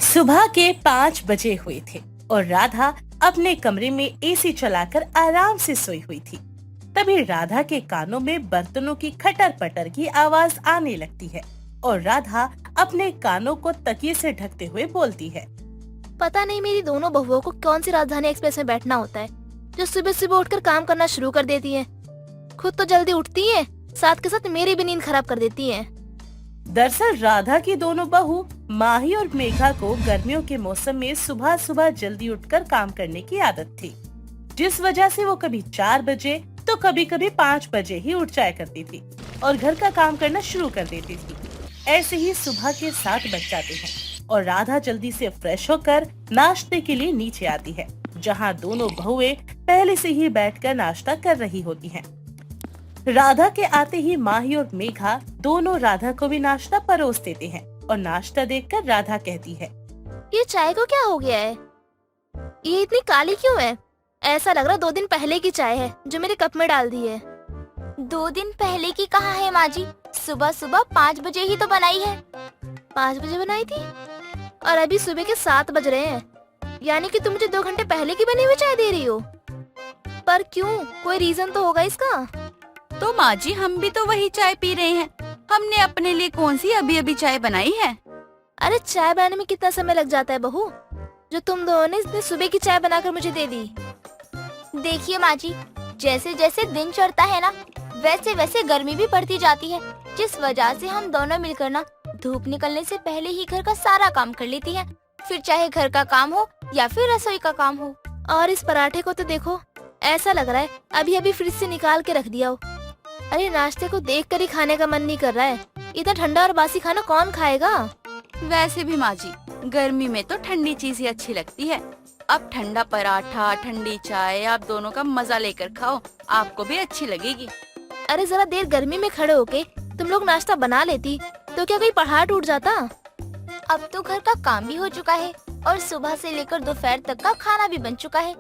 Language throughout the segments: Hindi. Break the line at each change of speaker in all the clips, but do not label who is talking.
सुबह के 5 बजे हुए थे और राधा अपने कमरे में एसी चलाकर आराम से सोई हुई थी। तभी राधा के कानों में बर्तनों की खटर पटर की आवाज आने लगती है और राधा अपने कानों को तकिए से ढकते हुए बोलती है।
पता नहीं मेरी दोनों बहुओं को कौन सी राजधानी एक्सप्रेस में बैठना होता है जो सुबह सुबह उठकर काम करना शुरू कर देती है। खुद तो जल्दी उठती है, साथ के साथ मेरी भी नींद खराब कर देती है।
दरअसल राधा की दोनों बहू माही और मेघा को गर्मियों के मौसम में सुबह सुबह जल्दी उठकर काम करने की आदत थी, जिस वजह से वो कभी 4 बजे तो कभी कभी 5 बजे ही उठ जाया करती थी और घर का काम करना शुरू कर देती थी। ऐसे ही सुबह के 7 बज जाते हैं और राधा जल्दी से फ्रेश होकर नाश्ते के लिए नीचे आती है, जहाँ दोनों बहुएं पहले से ही बैठकर नाश्ता कर रही होती हैं। राधा के आते ही माही और मेघा दोनों राधा को भी नाश्ता परोस देते हैं और नाश्ता देखकर राधा कहती है,
ये चाय को क्या हो गया है? ये इतनी काली क्यों है? ऐसा लग रहा 2 दिन पहले की चाय है जो मेरे कप में डाल दी है।
2 दिन पहले की कहाँ है माँ जी? सुबह सुबह 5 बजे ही तो बनाई है।
5 बजे बनाई थी और अभी सुबह के 7 बज रहे हैं, यानी कि तुम मुझे 2 घंटे पहले की बनी हुई चाय दे रही हो। पर क्यों? कोई रीजन तो होगा इसका।
तो माँ जी, हम भी तो वही चाय पी रहे हैं। हमने अपने लिए कौन सी अभी अभी चाय बनाई है?
अरे चाय बनाने में कितना समय लग जाता है बहू, जो तुम दोनों ने इतनी सुबह की चाय बनाकर मुझे दे दी।
देखिए माँ जी, जैसे जैसे दिन चढ़ता है ना, वैसे वैसे गर्मी भी बढ़ती जाती है, जिस वजह से हम दोनों मिलकर ना धूप निकलने से पहले ही घर का सारा काम कर लेती हैं, फिर चाहे घर का काम हो या फिर रसोई का काम हो।
और इस पराठे को तो देखो, ऐसा लग रहा है अभी अभी फ्रिज से निकाल के रख दिया हो। अरे नाश्ते को देखकर ही खाने का मन नहीं कर रहा है। इतना ठंडा और बासी खाना कौन खाएगा?
वैसे भी माँ जी, गर्मी में तो ठंडी चीज ही अच्छी लगती है। अब ठंडा पराठा, ठंडी चाय आप दोनों का मजा लेकर खाओ, आपको भी अच्छी लगेगी।
अरे जरा देर गर्मी में खड़े होके तुम लोग नाश्ता बना लेती तो क्या कोई पहाड़ टूट जाता?
अब तो घर का काम भी हो चुका है और सुबह से लेकर दोपहर तक का खाना भी बन चुका है,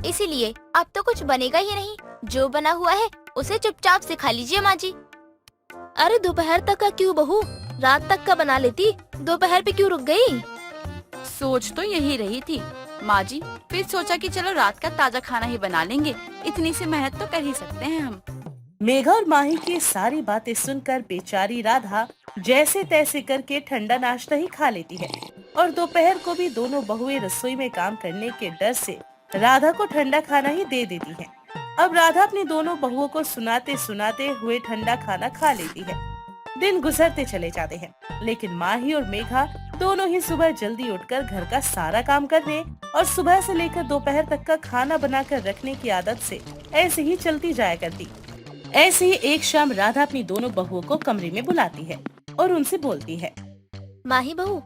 इसीलिए अब तो कुछ बनेगा ही नहीं। जो बना हुआ है उसे चुपचाप से खा लीजिए माँ जी।
अरे दोपहर तक का क्यों बहू? रात तक का बना लेती, दोपहर पे क्यों रुक गई?
सोच तो यही रही थी माँ जी, फिर सोचा कि चलो रात का ताजा खाना ही बना लेंगे। इतनी सी मेहनत तो कर ही सकते हैं हम।
मेघा और माही की सारी बातें सुनकर बेचारी राधा जैसे तैसे करके ठंडा नाश्ता ही खा लेती है और दोपहर को भी दोनों बहुएं रसोई में काम करने के डर से राधा को ठंडा खाना ही दे देती है। अब राधा अपनी दोनों बहुओं को सुनाते सुनाते हुए ठंडा खाना खा लेती है। दिन गुजरते चले जाते हैं, लेकिन माही और मेघा दोनों ही सुबह जल्दी उठकर घर का सारा काम करने और सुबह से लेकर दोपहर तक का खाना बनाकर रखने की आदत से ऐसे ही चलती जाया करती। ऐसे ही एक शाम राधा अपनी दोनों बहुओं को कमरे में बुलाती है और उनसे बोलती है,
माही बहू,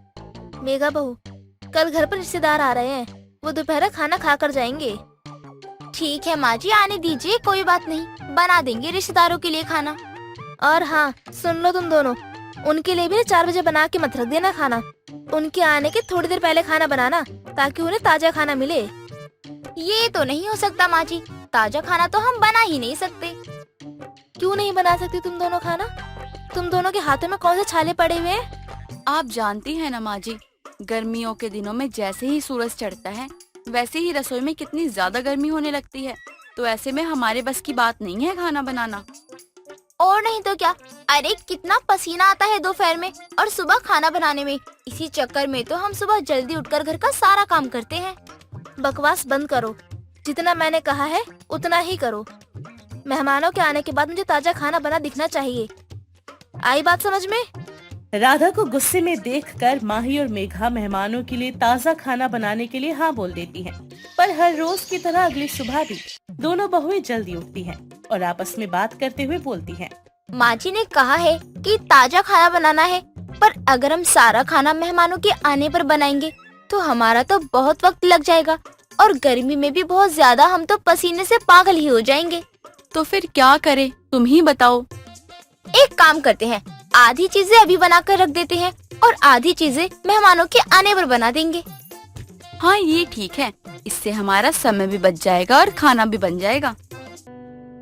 मेघा बहू, कल घर पर रिश्तेदार आ रहे हैं, वो दोपहर खाना खा कर जाएंगे।
ठीक है माँ जी, आने दीजिए, कोई बात नहीं, बना देंगे रिश्तेदारों के लिए खाना।
और हाँ सुन लो तुम दोनों, उनके लिए भी 4 बजे बना के मत रख देना खाना। उनके आने के थोड़ी देर पहले खाना बनाना ताकि उन्हें ताजा खाना मिले।
ये तो नहीं हो सकता माँ जी, ताजा खाना तो हम बना ही नहीं सकते।
क्यों नहीं बना सकती तुम दोनों खाना? तुम दोनों के हाथों में कौन से छाले पड़े हुए हैं?
आप जानती हैं ना माँ जी, गर्मियों के दिनों में जैसे ही सूरज चढ़ता है वैसे ही रसोई में कितनी ज्यादा गर्मी होने लगती है, तो ऐसे में हमारे बस की बात नहीं है खाना बनाना।
और नहीं तो क्या, अरे कितना पसीना आता है दोपहर में और सुबह खाना बनाने में। इसी चक्कर में तो हम सुबह जल्दी उठकर घर का सारा काम करते हैं।
बकवास बंद करो, जितना मैंने कहा है उतना ही करो। मेहमानों के आने के बाद मुझे ताजा खाना बना दिखना चाहिए। आई बात समझ में?
राधा को गुस्से में देखकर माही और मेघा मेहमानों के लिए ताज़ा खाना बनाने के लिए हाँ बोल देती हैं। पर हर रोज की तरह अगली सुबह भी दोनों बहुएं जल्दी उठती हैं और आपस में बात करते हुए बोलती हैं,
माँ जी ने कहा है कि ताजा खाना बनाना है, पर अगर हम सारा खाना मेहमानों के आने पर बनाएंगे तो हमारा तो बहुत वक्त लग जाएगा और गर्मी में भी बहुत ज्यादा, हम तो पसीने से पागल ही हो जाएंगे।
तो फिर क्या करें, तुम ही बताओ।
एक काम करते हैं, आधी चीजें अभी बना कर रख देते हैं और आधी चीजें मेहमानों के आने पर बना देंगे।
हाँ ये ठीक है, इससे हमारा समय भी बच जाएगा और खाना भी बन जाएगा।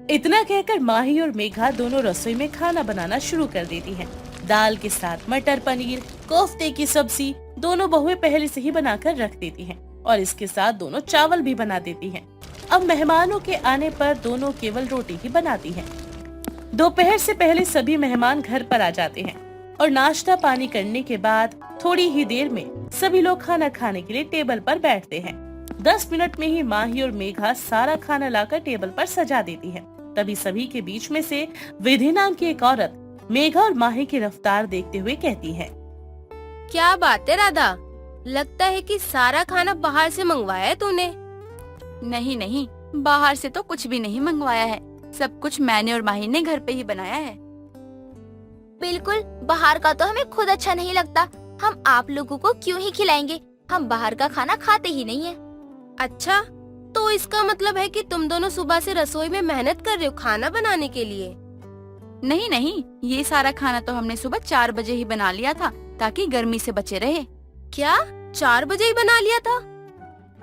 इतना कहकर माही और मेघा दोनों रसोई में खाना बनाना शुरू कर देती हैं। दाल के साथ मटर पनीर, कोफ्ते की सब्जी, दोनों बहुएं पहले से ही बनाकर रख देती हैं और इसके साथ दोनों चावल भी बना देती हैं। अब मेहमानों के आने पर दोनों केवल रोटी ही बनाती हैं। दोपहर से पहले सभी मेहमान घर पर आ जाते हैं और नाश्ता पानी करने के बाद थोड़ी ही देर में सभी लोग खाना खाने के लिए टेबल पर बैठते हैं। 10 मिनट में ही माही और मेघा सारा खाना लाकर टेबल पर सजा देती है। तभी सभी के बीच में से विधि नाम की एक औरत मेघा और माही की रफ्तार देखते हुए कहती है,
क्या बात है राधा, लगता है कि सारा खाना बाहर से मंगवाया है तूने।
नहीं नहीं, बाहर से तो कुछ भी नहीं मंगवाया है, सब कुछ मैंने और माही ने घर पे ही बनाया है।
बिल्कुल, बाहर का तो हमें खुद अच्छा नहीं लगता, हम आप लोगों को क्यों ही खिलाएंगे, हम बाहर का खाना खाते ही नहीं है।
अच्छा, तो इसका मतलब है कि तुम दोनों सुबह से रसोई में मेहनत कर रहे हो खाना बनाने के लिए।
नहीं नहीं, ये सारा खाना तो हमने सुबह 4 बजे ही बना लिया था ताकि गर्मी से बचे रहे।
क्या 4 बजे ही बना लिया था?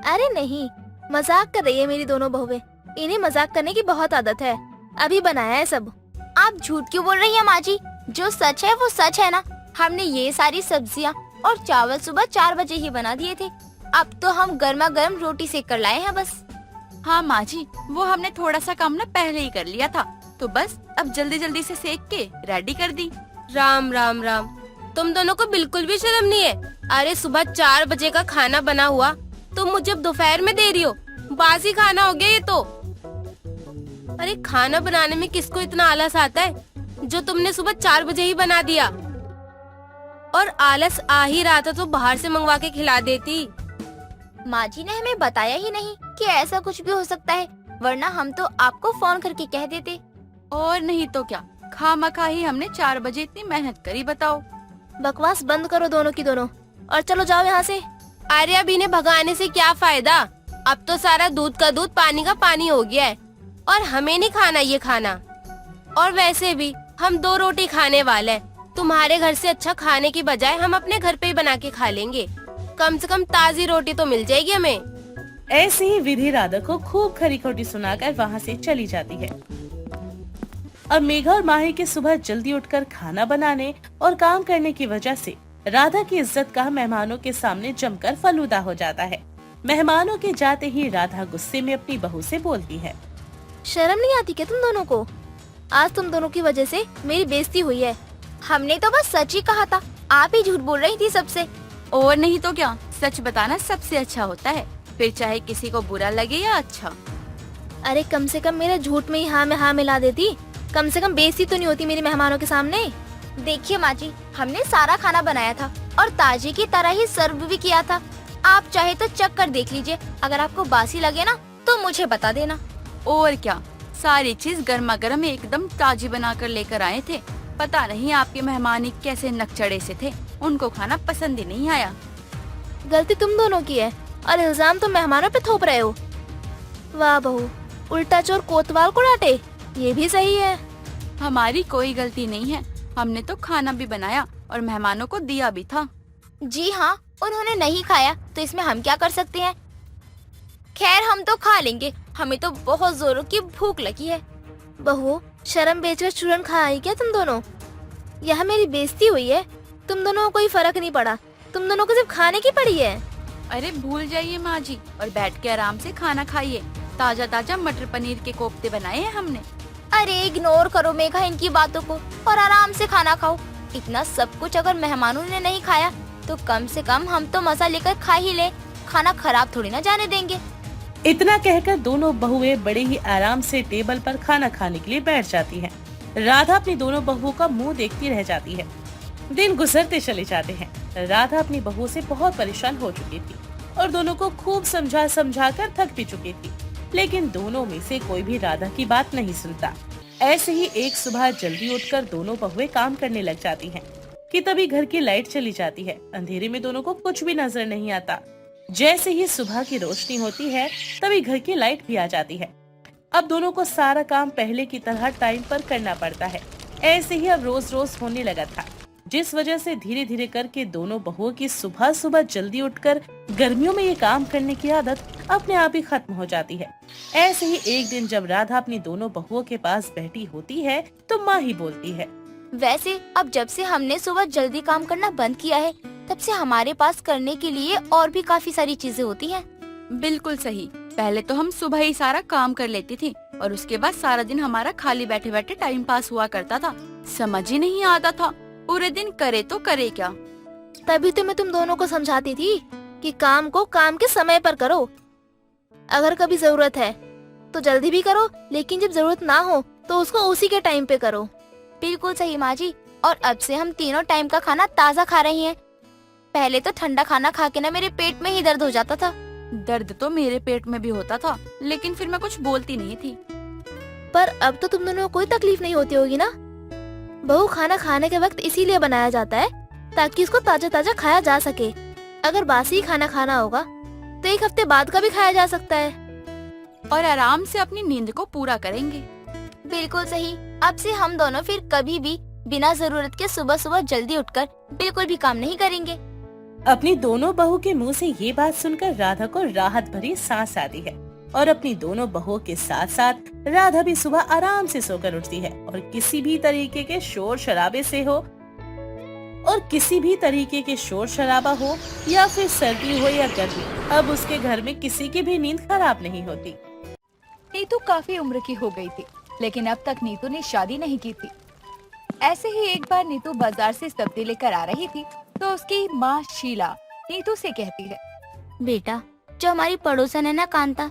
अरे नहीं, मजाक कर रही है मेरी दोनों बहुएं। इन्हें मजाक करने की बहुत आदत है, अभी बनाया है सब।
आप झूठ क्यों बोल रही हैं माँ जी, जो सच है वो सच है ना। हमने ये सारी सब्जियाँ और चावल सुबह 4 बजे ही बना दिए थे, अब तो हम गर्मा गर्म रोटी सेक कर लाए हैं बस।
हाँ माँ जी, वो हमने थोड़ा सा काम ना पहले ही कर लिया था, तो बस अब जल्दी जल्दी से सेक के रेडी कर दी।
राम राम राम, तुम दोनों को बिल्कुल भी शर्म नहीं है। अरे सुबह 4 बजे का खाना बना हुआ तुम मुझे दोपहर में दे रही हो, बासी खाना हो गया ये तो। अरे खाना बनाने में किसको इतना आलस आता है, जो तुमने सुबह 4 बजे ही बना दिया। और आलस आ ही रहा था तो बाहर से मंगवा के खिला देती।
माँ जी ने हमें बताया ही नहीं कि ऐसा कुछ भी हो सकता है, वरना हम तो आपको फोन करके कह देते।
और नहीं तो क्या, खामखा ही हमने 4 बजे इतनी मेहनत करी, बताओ।
बकवास बंद करो दोनों की दोनों, और चलो जाओ यहाँ से।
अरे अब इन्हें भगाने से क्या फायदा, अब तो सारा दूध का दूध पानी का पानी हो गया है, और हमें नहीं खाना ये खाना। और वैसे भी हम 2 रोटी खाने वाले हैं, तुम्हारे घर से अच्छा खाने की बजाय हम अपने घर पे ही बना के खा लेंगे, कम से कम ताजी रोटी तो मिल जाएगी हमें।
ऐसे ही विधि राधा को खूब खरी खोटी सुनाकर वहाँ से चली जाती है। अब मेघा और माही के सुबह जल्दी उठकर खाना बनाने और काम करने की वजह से राधा की इज्जत का मेहमानों के सामने जमकर फलूदा हो जाता है। मेहमानों के जाते ही राधा गुस्से में अपनी बहू से बोलती है,
शर्म नहीं आती क्या तुम दोनों को? आज तुम दोनों की वजह से मेरी बेइज्जती हुई है।
हमने तो बस सच ही कहा था, आप ही झूठ बोल रही थी सबसे।
और नहीं तो क्या, सच बताना सबसे अच्छा होता है, फिर चाहे किसी को बुरा लगे या अच्छा।
अरे कम से कम मेरे झूठ में ही हाँ में हाँ मिला देती, कम से कम बेइज्जती तो नहीं होती मेरे मेहमानों के सामने।
देखिए माँ जी, हमने सारा खाना बनाया था और ताजे की तरह ही सर्व भी किया था। आप चाहे तो चख कर देख लीजिए, अगर आपको बासी लगे ना तो मुझे बता देना।
और क्या, सारी चीज गर्मा गर्म एकदम ताजी बनाकर लेकर आए थे। पता नहीं आपके मेहमान ही कैसे नकचड़े से थे, उनको खाना पसंद ही नहीं आया।
गलती तुम दोनों की है और इल्जाम तुम मेहमानों पे थोप रहे हो। वाह बहू, उल्टा चोर कोतवाल को डांटे, ये भी सही है।
हमारी कोई गलती नहीं है, हमने तो खाना भी बनाया और मेहमानों को दिया भी था।
जी हाँ, उन्होंने नहीं खाया तो इसमें हम क्या कर सकते हैं। खैर हम तो खा लेंगे, हमें तो बहुत जोरों की भूख लगी है।
बहू, शर्म बेचकर चूरन खा आई क्या तुम दोनों? यहाँ मेरी बेइज्जती हुई है, तुम दोनों को कोई फर्क नहीं पड़ा, तुम दोनों को सिर्फ खाने की पड़ी है।
अरे भूल जाइए माँ जी और बैठ के आराम से खाना खाइए। ताजा ताजा मटर पनीर के कोफ्ते बनाए हैं हमने।
अरे इग्नोर करो मेघा इनकी बातों को और आराम से खाना खाओ। इतना सब कुछ अगर मेहमानों ने नहीं खाया तो कम से कम हम तो मजा लेकर खा ही ले, खाना खराब थोड़ी ना जाने देंगे।
इतना कहकर दोनों बहुएं बड़े ही आराम से टेबल पर खाना खाने के लिए बैठ जाती हैं। राधा अपनी दोनों बहुओं का मुंह देखती रह जाती है। दिन गुजरते चले जाते हैं। राधा अपनी बहू से बहुत परेशान हो चुकी थी और दोनों को खूब समझा समझा कर थक भी चुकी थी, लेकिन दोनों में से कोई भी राधा की बात नहीं सुनता। ऐसे ही एक सुबह जल्दी उठकर दोनों बहुएं काम करने लग जाती हैं कि तभी घर की लाइट चली जाती है। अंधेरे में दोनों को कुछ भी नजर नहीं आता। जैसे ही सुबह की रोशनी होती है तभी घर की लाइट भी आ जाती है। अब दोनों को सारा काम पहले की तरह टाइम पर करना पड़ता है। ऐसे ही अब रोज रोज होने लगा था, जिस वजह से धीरे धीरे करके दोनों बहुओं की सुबह सुबह जल्दी उठकर गर्मियों में ये काम करने की आदत अपने आप ही खत्म हो जाती है। ऐसे ही एक दिन जब राधा अपनी दोनों बहुओं के पास बैठी होती है तो माँ ही बोलती है,
वैसे अब जब से हमने सुबह जल्दी काम करना बंद किया है तब से हमारे पास करने के लिए और भी काफी सारी चीजें होती हैं।
बिल्कुल सही। पहले तो हम सुबह ही सारा काम कर लेती थी और उसके बाद सारा दिन हमारा खाली बैठे बैठे टाइम पास हुआ करता था। समझ ही नहीं आता था पूरे दिन करे तो करे क्या।
तभी तो मैं तुम दोनों को समझाती थी कि काम को काम के समय पर करो। अगर कभी जरूरत है तो जल्दी भी करो, लेकिन जब जरूरत ना हो तो उसको उसी के टाइम पे करो।
बिल्कुल सही माँ जी। और अब से हम तीनों टाइम का खाना ताज़ा खा रही हैं। पहले तो ठंडा खाना खा के ना मेरे पेट में ही दर्द हो जाता था।
दर्द तो मेरे पेट में भी होता था, लेकिन फिर मैं कुछ बोलती नहीं थी।
पर अब तो तुम दोनों को कोई तकलीफ नहीं होती होगी ना। बहू खाना खाने के वक्त इसीलिए बनाया जाता है ताकि इसको ताजा ताजा खाया जा सके। अगर बासी खाना खाना होगा तो 1 हफ्ते बाद का भी खाया जा सकता है।
और आराम से अपनी नींद को पूरा करेंगे।
बिल्कुल सही। अब से हम दोनों फिर कभी भी बिना जरूरत के सुबह सुबह जल्दी उठकर बिल्कुल भी काम नहीं करेंगे।
अपनी दोनों बहू के मुंह से ये बात सुनकर राधा को राहत भरी सांस आती है और अपनी दोनों बहुओं के साथ साथ राधा भी सुबह आराम से सोकर उठती है और किसी भी तरीके के शोर शराबा हो या फिर सर्दी हो या गर्मी, अब उसके घर में किसी की भी नींद खराब नहीं होती।
नीतू काफी उम्र की हो गई थी, लेकिन अब तक नीतू ने शादी नहीं की थी। ऐसे ही एक बार नीतू बाजार से सब्जी लेकर आ रही थी तो उसकी माँ शीला नीतू से कहती है,
बेटा, जो हमारी पड़ोसन है ना कांता,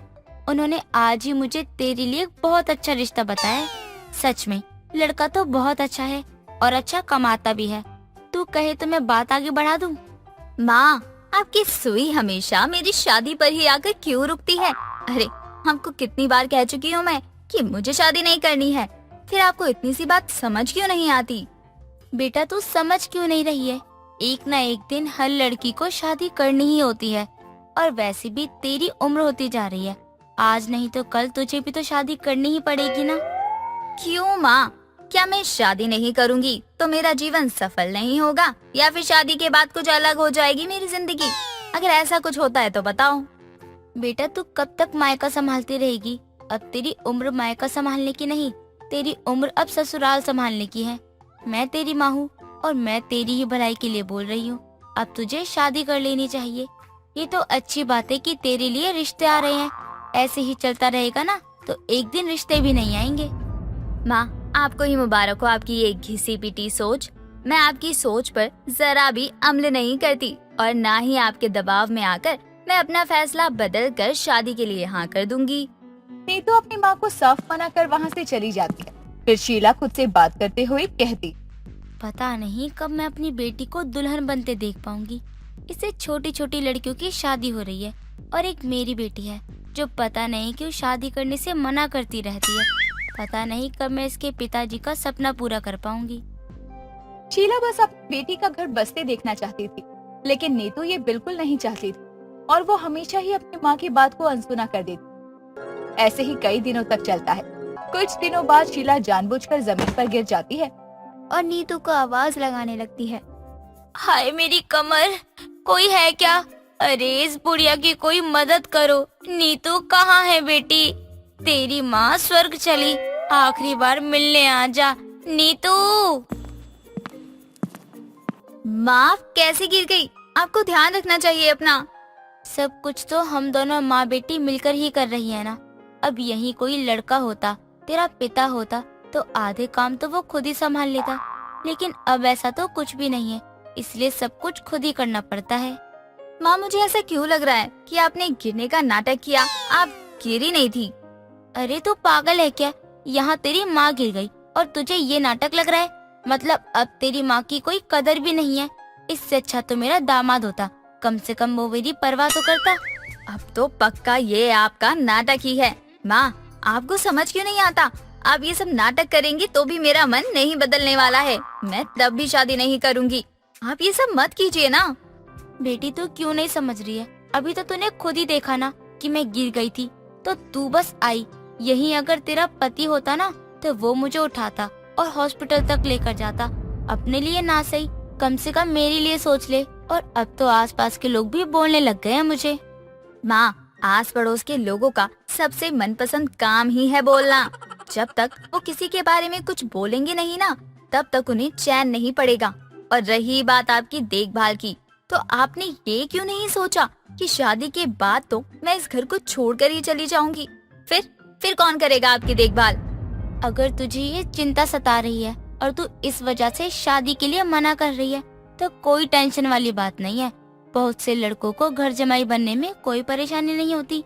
उन्होंने आज ही मुझे तेरे लिए बहुत अच्छा रिश्ता बताया है। सच में लड़का तो बहुत अच्छा है और अच्छा कमाता भी है। तू कहे तो मैं बात आगे बढ़ा दूं? माँ, आपकी सुई हमेशा मेरी शादी पर ही आकर क्यों रुकती है? अरे, हमको कितनी बार कह चुकी हूँ मैं कि मुझे शादी नहीं करनी है, फिर आपको इतनी सी बात समझ क्यों नहीं आती? बेटा, तू समझ क्यों नहीं रही है? एक ना एक दिन हर लड़की को शादी करनी ही होती है और वैसे भी तेरी उम्र होती जा रही है। आज नहीं तो कल तुझे भी तो शादी करनी ही पड़ेगी ना। क्यों माँ? क्या मैं शादी नहीं करूँगी तो मेरा जीवन सफल नहीं होगा या फिर शादी के बाद कुछ अलग हो जाएगी मेरी जिंदगी? अगर ऐसा कुछ होता है तो बताओ। बेटा, तू कब तक मायका संभालती रहेगी? अब तेरी उम्र मायका संभालने की नहीं, तेरी उम्र अब ससुराल संभालने की है। मैं तेरी माँ हूँ और मैं तेरी ही भलाई के लिए बोल रही हूँ। अब तुझे शादी कर लेनी चाहिए। ये तो अच्छी बात है कि तेरे लिए रिश्ते आ रहे हैं। ऐसे ही चलता रहेगा ना तो एक दिन रिश्ते भी नहीं आएंगे। माँ, आपको ही मुबारक हो आपकी ये घिसी पिटी सोच। मैं आपकी सोच पर जरा भी अमल नहीं करती और ना ही आपके दबाव में आकर मैं अपना फैसला बदल कर शादी के लिए हाँ कर दूंगी।
नीतू अपनी माँ को साफ मना कर वहाँ से चली जाती है। फिर शीला खुद से बात करते हुए कहती,
पता नहीं कब मैं अपनी बेटी को दुल्हन बनते देख पाऊंगी। इससे छोटी छोटी लड़कियों की शादी हो रही है और एक मेरी बेटी है जो पता नहीं क्यों शादी करने से मना करती रहती है। पता नहीं कब मैं इसके पिताजी का सपना पूरा कर पाऊंगी।
शीला बस अपनी बेटी का घर बसते देखना चाहती थी, लेकिन नीतू ये बिल्कुल नहीं चाहती थी और वो हमेशा ही अपनी माँ की बात को अनसुना कर देती। ऐसे ही कई दिनों तक चलता है। कुछ दिनों बाद शीला जानबूझकर जमीन पर गिर जाती है
और नीतू को आवाज लगाने लगती है, हाय मेरी कमर, कोई है क्या? अरे इस बुढ़िया की कोई मदद करो। नीतू कहाँ है बेटी? तेरी माँ स्वर्ग चली, आखिरी बार मिलने आ जा नीतू। माँ कैसे गिर गई? आपको ध्यान रखना चाहिए अपना। सब कुछ तो हम दोनों माँ बेटी मिलकर ही कर रही है ना। अब यही कोई लड़का होता, तेरा पिता होता, तो आधे काम तो वो खुद ही संभाल लेता, लेकिन अब ऐसा तो कुछ भी नहीं है, इसलिए सब कुछ खुद ही करना पड़ता है। माँ, मुझे ऐसा क्यों लग रहा है कि आपने गिरने का नाटक किया? आप गिरी नहीं थी। अरे तू पागल है क्या? यहाँ तेरी माँ गिर गई और तुझे ये नाटक लग रहा है? मतलब अब तेरी माँ की कोई कदर भी नहीं है। इससे अच्छा तो मेरा दामाद होता, कम से कम वो मेरी परवाह तो करता। अब तो पक्का ये आपका नाटक ही है। माँ, आपको समझ क्यों नहीं आता? आप ये सब नाटक करेंगी तो भी मेरा मन नहीं बदलने वाला है। मैं तब भी शादी नहीं करूँगी। आप ये सब मत कीजिए ना। बेटी, तू क्यों नहीं समझ रही है? अभी तो तूने खुद ही देखा ना कि मैं गिर गई थी, तो तू बस आई। यही अगर तेरा पति होता ना तो वो मुझे उठाता और हॉस्पिटल तक लेकर जाता। अपने लिए ना सही, कम से कम मेरे लिए सोच ले। और अब तो आसपास के लोग भी बोलने लग गए हैं मुझे। माँ, आस पड़ोस के लोगों का सबसे मनपसंद काम ही है बोलना। जब तक वो किसी के बारे में कुछ बोलेंगे नहीं ना, तब तक उन्हें चैन नहीं पड़ेगा। और रही बात आपकी देखभाल की, तो आपने ये क्यों नहीं सोचा कि शादी के बाद तो मैं इस घर को छोड़कर ही चली जाऊंगी? फिर कौन करेगा आपकी देखभाल? अगर तुझे ये चिंता सता रही है और तू इस वजह से शादी के लिए मना कर रही है तो कोई टेंशन वाली बात नहीं है। बहुत से लड़कों को घर जमाई बनने में कोई परेशानी नहीं होती।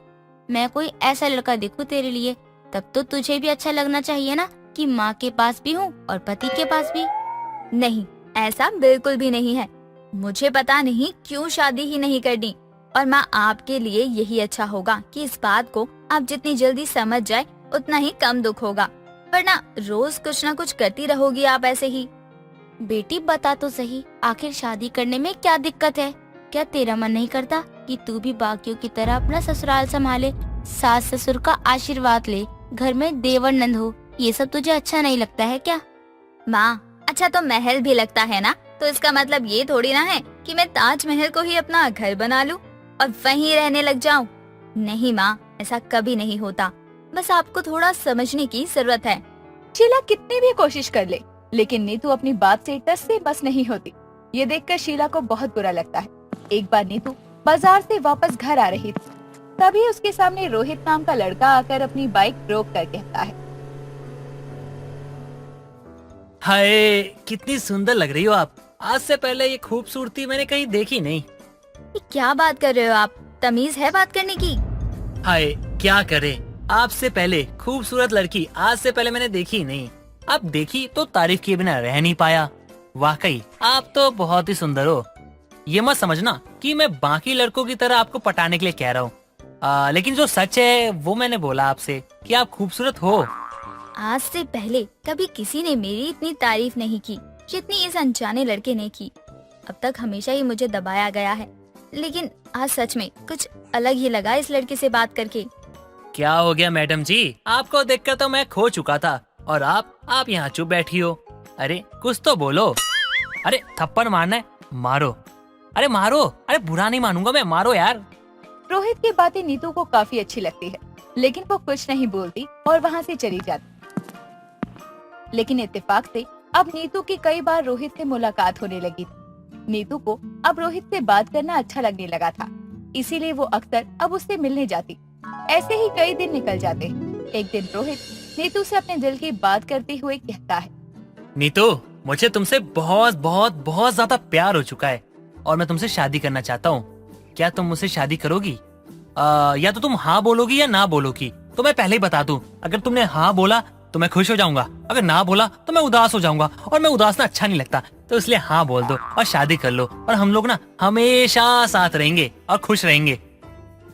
मैं कोई ऐसा लड़का देखूं तेरे लिए, तब तो तुझे भी अच्छा लगना चाहिए ना कि माँ के पास भी हूँ और पति के पास भी। नहीं, ऐसा बिल्कुल भी नहीं है। मुझे पता नहीं क्यों शादी ही नहीं करनी, और माँ आपके लिए यही अच्छा होगा कि इस बात को आप जितनी जल्दी समझ जाए उतना ही कम दुख होगा, वरना रोज कुछ ना कुछ करती रहोगी आप ऐसे ही। बेटी बता तो सही, आखिर शादी करने में क्या दिक्कत है? क्या तेरा मन नहीं करता कि तू भी बाकियों की तरह अपना ससुराल संभाले, सास ससुर का आशीर्वाद ले, घर में देवर नंद हो? ये सब तुझे अच्छा नहीं लगता है क्या? माँ, अच्छा तो महल भी लगता है ना, तो इसका मतलब ये थोड़ी ना है कि मैं ताजमहल को ही अपना घर बना लूं और वहीं रहने लग जाऊं। नहीं माँ, ऐसा कभी नहीं होता। बस आपको थोड़ा समझने की जरूरत है।
शीला कितनी भी कोशिश कर ले, लेकिन नीतू अपनी बात से टस से बस नहीं होती। ये देखकर शीला को बहुत बुरा लगता है। एक बार नीतू बाजार से वापस घर आ रही थी, तभी उसके सामने रोहित नाम का लड़का आकर अपनी बाइक रोक कर कहता है,
हाय, कितनी सुंदर लग रही हो आप। आज से पहले ये खूबसूरती मैंने कहीं देखी नहीं।
ये क्या बात कर रहे हो आप? तमीज है बात करने की?
हाय, क्या करे, आपसे पहले खूबसूरत लड़की आज से पहले मैंने देखी नहीं। अब देखी तो तारीफ किए बिना रह नहीं पाया। वाकई आप तो बहुत ही सुंदर हो। ये मत समझना कि मैं बाकी लड़कों की तरह आपको पटाने के लिए कह रहा हूँ, लेकिन जो सच है वो मैंने बोला आपसे कि आप खूबसूरत हो।
आज से पहले कभी किसी ने मेरी इतनी तारीफ नहीं की जितनी इस अनजाने लड़के ने की। अब तक हमेशा ही मुझे दबाया गया है, लेकिन आज सच में कुछ अलग ही लगा इस लड़के से बात करके।
क्या हो गया मैडम जी, आपको देखकर तो मैं खो चुका था और आप यहाँ चुप बैठी हो। अरे कुछ तो बोलो। अरे थप्पड़ मारना है, मारो। अरे मारो, अरे बुरा नहीं मानूंगा मैं, मारो यार।
रोहित की बातें नीतू को काफी अच्छी लगती है, लेकिन वो कुछ नहीं बोलती और वहाँ से चली जाती। लेकिन इत्तेफाक से अब नीतू की कई बार रोहित से मुलाकात होने लगी थी। नीतू को अब रोहित से बात करना अच्छा लगने लगा था, इसीलिए वो अक्सर अब उससे मिलने जाती। ऐसे ही कई दिन निकल जाते। एक दिन रोहित नीतू से अपने दिल की बात करते हुए कहता है,
नीतू, मुझे तुमसे बहुत बहुत बहुत ज्यादा प्यार हो चुका है और मैं तुमसे शादी करना चाहता हूँ। क्या तुम मुझसे शादी करोगी? या तो तुम हाँ बोलोगी या ना बोलोगी। तो मैं पहले ही बता दूं, अगर तुमने हाँ बोला तो मैं खुश हो जाऊंगा, अगर ना बोला तो मैं उदास हो जाऊंगा, और मैं उदास ना अच्छा नहीं लगता। तो इसलिए हाँ बोल दो और शादी कर लो, और हम लोग ना हमेशा साथ रहेंगे और खुश रहेंगे।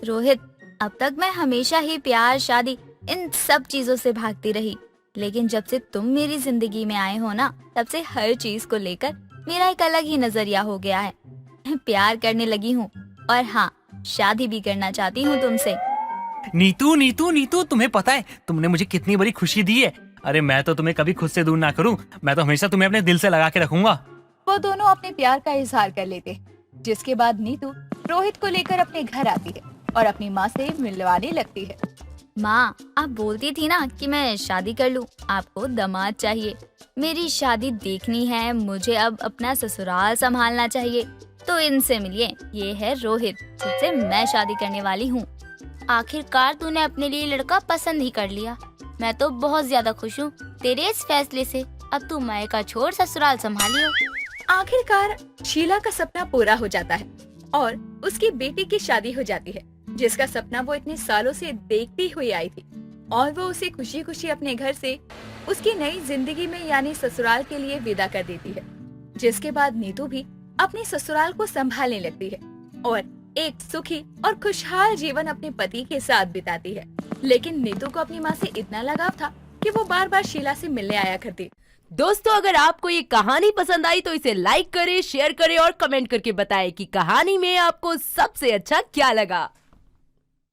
रोहित, अब तक मैं हमेशा ही प्यार, शादी, इन सब चीजों से भागती रही, लेकिन जब से तुम मेरी जिंदगी में आए हो ना, तब से हर चीज को लेकर मेरा एक अलग ही नजरिया हो गया है। मैं प्यार करने लगी हूँ और हाँ, शादी भी करना चाहती हूँ तुमसे।
नीतू नीतू नीतू, तुम्हें पता है तुमने मुझे कितनी बड़ी खुशी दी है। अरे मैं तो तुम्हें कभी खुद से दूर ना करूं, मैं तो हमेशा तुम्हें अपने दिल से लगा के रखूंगा।
वो दोनों अपने प्यार का इजहार कर लेते हैं, जिसके बाद नीतू रोहित को लेकर अपने घर आती है और अपनी माँ से मिलवाने लगती है।
माँ, आप बोलती थी ना कि मैं शादी कर लूँ, आपको दामाद चाहिए, मेरी शादी देखनी है, मुझे अब अपना ससुराल संभालना चाहिए, तो इनसे मिलिए। ये है रोहित, जिससे मैं शादी करने वाली हूँ। आखिरकार तूने अपने लिए लड़का पसंद ही कर लिया। मैं तो बहुत ज्यादा खुश हूँ तेरे इस फैसले से। अब तू मायका छोड़ ससुराल संभालियो।
आखिरकार शीला का सपना पूरा हो जाता है और उसकी बेटी की शादी हो जाती है, जिसका सपना वो इतने सालों से देखती हुई आई थी, और वो उसे खुशी खुशी अपने घर से उसकी नई जिंदगी में यानी ससुराल के लिए विदा कर देती है। जिसके बाद नीतू भी अपने ससुराल को संभालने लगती है और एक सुखी और खुशहाल जीवन अपने पति के साथ बिताती है। लेकिन नीतू को अपनी माँ से इतना लगाव था कि वो बार बार शीला से मिलने आया करती।
दोस्तों, अगर आपको ये कहानी पसंद आई तो इसे लाइक करें, शेयर करें और कमेंट करके बताएं कि कहानी में आपको सबसे अच्छा क्या लगा।